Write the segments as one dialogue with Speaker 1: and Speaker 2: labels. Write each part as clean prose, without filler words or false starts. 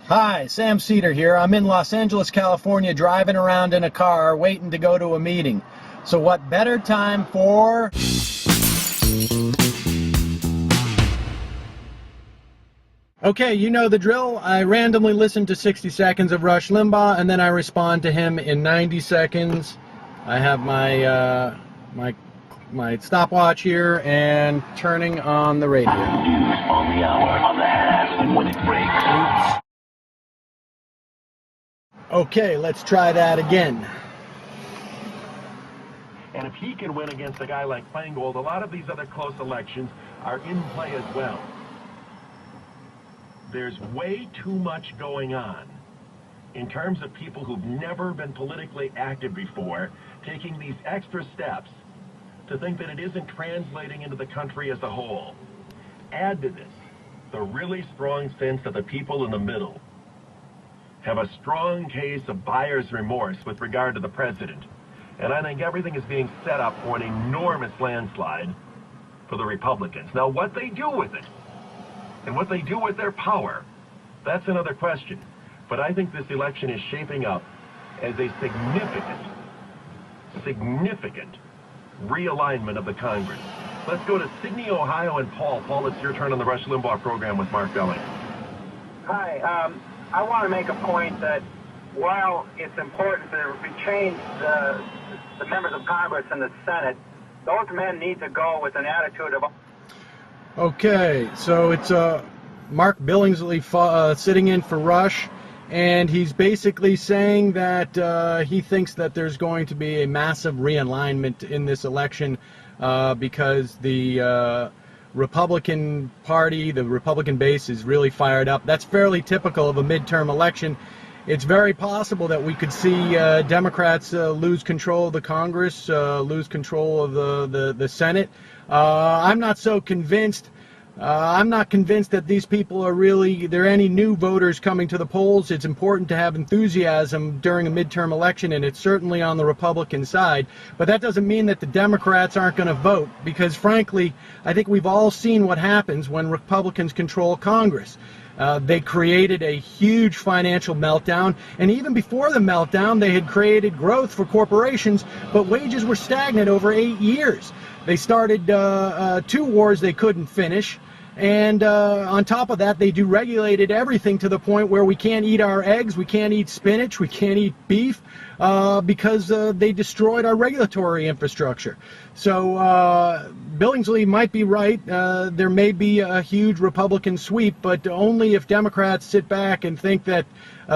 Speaker 1: Hi, Sam Seder here. I'm in Los Angeles, California, driving around in a car, waiting to go to a meeting. So what better time for... Okay, you know the drill. I randomly listen to 60 seconds of Rush Limbaugh, and then I respond to him in 90 seconds. I have my stopwatch here and turning on the radio.
Speaker 2: News on the hour, on the half, and when it breaks.
Speaker 1: Oops. Okay, let's try that again.
Speaker 3: And if he can win against a guy like Feingold, a lot of these other close elections are in play as well. There's way too much going on in terms of people who've never been politically active before, taking these extra steps to think that it isn't translating into the country as a whole. Add to this the really strong sense that the people in the middle have a strong case of buyer's remorse with regard to the president. And I think everything is being set up for an enormous landslide for the Republicans. Now, what they do with it, and what they do with their power, that's another question. But I think this election is shaping up as a significant realignment of the Congress. Let's go to Sydney, Ohio, and Paul. Paul, it's your turn on the Rush Limbaugh program with Mark Belling.
Speaker 4: Hi, I want to make a point that while it's important to change the members of Congress and the Senate, those men need to go with an attitude of...
Speaker 1: Okay, so it's Mark Billingsley sitting in for Rush, and he's basically saying that he thinks that there's going to be a massive realignment in this election because the Republican Party, the Republican base is really fired up. That's fairly typical of a midterm election. It's very possible that we could see Democrats lose control of the Congress, lose control of the Senate. I'm not so convinced. I'm not convinced that these people are really, there are any new voters coming to the polls. It's important to have enthusiasm during a midterm election, and it's certainly on the Republican side. But that doesn't mean that the Democrats aren't going to vote, because frankly, I think we've all seen what happens when Republicans control Congress. They created a huge financial meltdown, and even before the meltdown, they had created growth for corporations, but wages were stagnant over 8 years. They started 2 wars they couldn't finish, and on top of that, they deregulated everything to the point where we can't eat our eggs, we can't eat spinach, we can't eat beef, because they destroyed our regulatory infrastructure. So Billingsley might be right. There may be a huge Republican sweep, but only if Democrats sit back and think that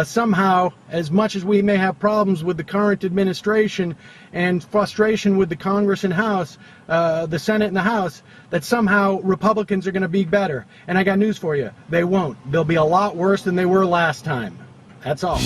Speaker 1: somehow, as much as we may have problems with the current administration and frustration with the Congress and House, the Senate and the House, that somehow Republicans are going to be better. And I got news for you. They won't. They'll be a lot worse than they were last time. That's all.